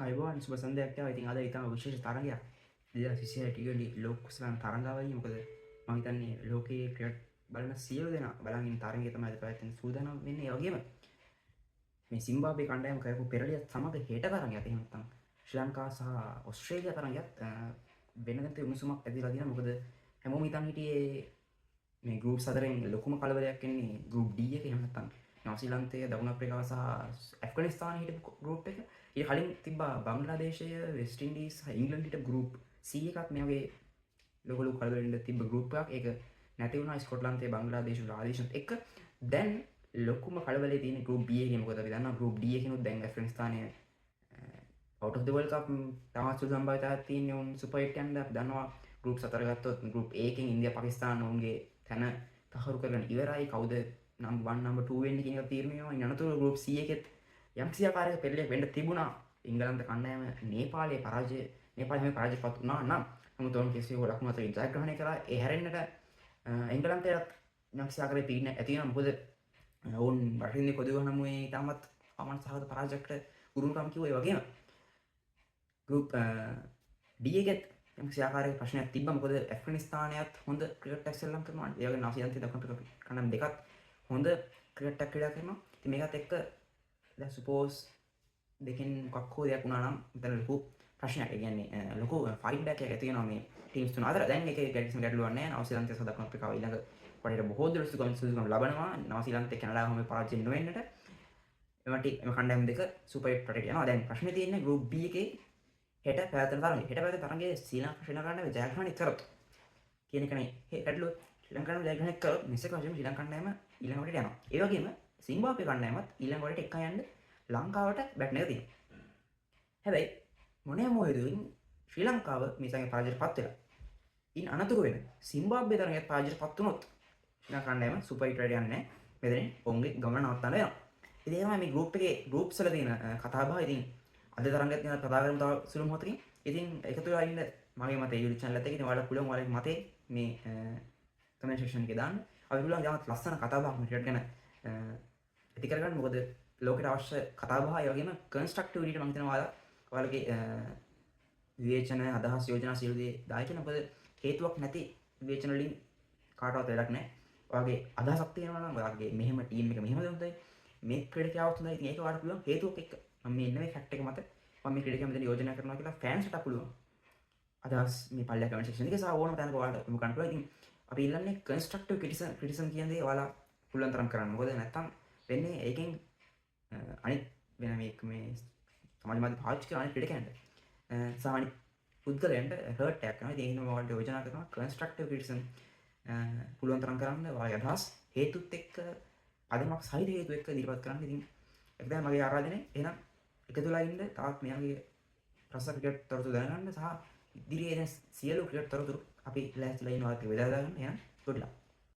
අයිබෝන් සුබ සන්ධයක් යාව. ඉතින් අද ඊටම විශේෂ තරගයක් 2026 T20 ලෝක කුසලාන තරඟාවලිය. මොකද මම හිතන්නේ ලෝකයේ ක්‍රිකට් බලන සියලු දෙනා බලන් ඉන්න තරගය තමයි අද පැවැත්වෙන සූදානම් වෙන්නේ. ඒ වගේම මේ සිම්බාබ්වේ කණ්ඩායම කරපු පෙරළියත් සමග හෙට තරගයක් එහෙම නැත්නම් ශ්‍රී ලංකා සහ ඕස්ට්‍රේලියා තරගයක් වෙනකට උණුසුමක් ඇතිලා තියෙනවා. මොකද හැමෝම හිතන් හිටියේ මේ ගෲප් 4න් ලොකුම කලබලයක් එන්නේ ගෲප් D එක. එහෙම නැත්නම් නවසීලන්තය, දකුණු අප්‍රිකාව සහ ඇෆ්ගනිස්තාන හිටපු ගෲප් එක. ඊට කලින් තිබ්බා බංග්ලාදේශය, වෙස්ට් ඉන්ඩීස් සහ ඉංග්ලන්ඩ් හිටපු ගෲප් C එකක්. මේ වගේ ලොකු ලොකු කලබලෙන් තිබ්බ ගෲප් එකක්. ඒක නැති වුණා ස්කොට්ලන්තය, බංග්ලාදේශ, රාජේෂත් එක්ක. දැන් ලොකුම කලබලේ තියෙන ගෲප් B එකේ. මොකද අපි දන්නවා ගෲප් D එකේනොත් දැන් ඇෆ්ගනිස්තානය out of the world cup තාමත් සුළු සම්භාවිතාවක් තියෙන උන් සුපර් 8 යන්න. අපි දන්නවා ගෲප් 4 ගත්තොත් ගෲප් A එකෙන් ඉන්දියා, පාකිස්තාන උන්ගේ තැන තහවුරු කරගෙන ඉවරයි. කවුද නම්බර් 1 නම්බර් 2 වෙන්නේ කියන එක තීරණය වෙනවා. ඉන් අනතුරු ගෲප් C එකෙත් යම්කිසි ආකාරයක පෙරළියක් වෙන්න තිබුණා. ඉංගලන්ත කණ්ඩායම නේපාලයේ නේපාලයේ පරාජයපත් වුණා නම් නමුත් ඔවුන් කිසිව ලකුණු අතරින් ජයග්‍රහණය කරා. ඒ හැරෙන්නට එංගලන්තයට යම්කිසි ආකාරයක පීඩනයක් ඇති වෙනවා. මොකද ඔවුන් බටහිර කොදිව නමුවේ තාමත් අවමාන සහගත පරාජයකට උරුමකම් කිව්වා. ඒ වගේම ගෲප් D එකෙත් යම්කිසි ආකාරයක ප්‍රශ්නයක් තිබ්බා. මොකද ඇෆ්ගනිස්තානයත් හොඳ ක්‍රිකට් එකක් සෙල්ලම් කරනවා. ඒ වගේම නවසීලන්තය, දකුණු අප්‍රිකා කණ්ඩායම් දෙකත් හොඳ ක්‍රිකට් එකක් ක්‍රීඩා කරනවා. ඉතින් මේකත් එක්ක දැන් සුපෝස් දෙකෙන් මොකක් හෝ දෙයක් වුණා නම් මෙතන ලොකු ප්‍රශ්නයක්. ඒ කියන්නේ ලොකු ෆයිට් බෑක් එකක් ඇති වෙනවා මේ ටීම්ස් තුන අතර. දැන් ඒකේ ගැටලුවක් නැහැ. නවසීලන්තය සහ දකුණු අප්‍රිකාව ඊළඟ වටේට බොහෝ දුරට සුදුසුකම් ලබනවා. නවසීලන්තය කැනඩාව හැම පරාජය නොවෙන්නට. එම කණ්ඩායම් දෙක සුපර් 8 රටට යනවා. දැන් ප්‍රශ්නේ තියෙන්නේ ගෲප් B එකේ හෙට පැවැත්වෙන තරගය. හෙට පැවැත්වෙන තරගයේ ශ්‍රී ලංකාවේ ජයග්‍රහණය කරොත් කියන එකනේ ගැටලුව. ශ්‍රී ලංකාවේ ජයග්‍රහණය කරොත් නිශ්චිත වශයෙන්ම ශ්‍රී ලංකා කණ්ඩායම ඊළඟ වටේට යනවා. ඒ වගේම සිම්බාබ්වේ කණ්ඩායමත් ඊළඟ වටේට එක්කන් යන්න ලංකාවට බැට් එක තියෙනවා. හැබැයි මොනේ මොහේතුකින් ශ්‍රී ලංකාව මේ තරගයේ පරාජයටපත් වෙලා ඉන් අනතුරු වෙන සිම්බාබ්වේ තරගයේ පරාජයටපත් වුණොත් ශ්‍රී ලංකා කණ්ඩායම සුපර් 8 රට යන්නේ නැහැ. මෙතනින් ඔවුන්ගේ ගමන නවත්තන්න වෙනවා. ඉතින් ඒ තමයි මේ ගෲප් එකේ ගෲප්ස් වල තියෙන කතාබහ. ඉතින් අද තරගයත් ගැන කතා කරමු තව සුළු මොහොතකින්. ඉතින් එකතු වෙලා ඉන්න මගේ මතය YouTube channel එකත් එක්ක. ඉතින් ඔයාලට පුළුවන් ඔයාලගේ මතේ මේ comment section එකේ දාන්න. අපි පුළුවන් යමත් ලස්සන කතා බහක් මේ ක්‍රිකට් ගැන ඇති කරගන්න. මොකද ලෝකෙට අවශ්‍ය කතා බහ ඒ වගේම කන්ස්ට්‍රක්ටිව් විදිහට මම හිතනවා ඔයාලගේ විවේචන, අදහස්, යෝජනා සියලු දේ දායි කියලා. මොකද හේතුවක් නැති විවේචන වලින් කාටවත් වැඩක් නැහැ. ඔයාගේ අදහසක් තියෙනවා නම් ඔයාගේ මෙහෙම ටීම් එක මෙහෙමද හොඳයි, මේ ක්‍රීඩකයාවත් හොඳයි. ඉතින් ඒක ඔයාලට පුළුවන් හේතුවක් එක්ක මම මේ ඉන්නේ ෆැක්ට් එක මත මම මේ ක්‍රීඩකයා මෙතන යෝජනා කරනවා කියලා ෆෑන්ස්ට පුළුවන් අදහස් මේ පල්ලෙහා කමෙන්ට් සෙක්ෂන් එකේ සහ ඕනම තැනක ඔයාලට යොමු කරන්න පුළුවන්. ඉතින් අපි ඉල්ලන්නේ කන්ස්ට්‍රක්ටිව් ක්‍රිටිසිසම් කියන දේ ඔයාලා පුළුවන් තරම් කරන්න. මොකද නැත්තම් වෙන්නේ ඒකෙන් අනිත් වෙන මේ සමාජ මාධ්‍ය පාවිච්චි කරන අනිත් ක්‍රීඩකයන්ට සහ අනිත් පුද්ගලයන්ට හර්ට් එකක් කරනවා. ඉතින් ඒ හින්දා ඔයාලට යෝජනා කරනවා කන්ස්ට්‍රක්ටිව් ක්‍රිටිසිසම් පුළුවන් තරම් කරන්න. ඔයාලගේ අදහස් හේතුත් එක්ක පදමක් සහිත හේතු එක්ක ඉදිරිපත් කරන්න. ඉතින් ඒක තමයි මගේ ආරාධනය. එහෙනම් එකතුලා ඉන්න තාත් මෙයාගේ ප්‍රශ්න ක්‍රිකට් තොරතුරු දැනගන්න සහ ඉදිරියේ එන සියලු ක්‍රිකට් තොරතුරු අපි ලෑස්තිලා ඉන්නවා කියලා බෙදා ගන්න. එහෙනම් good luck.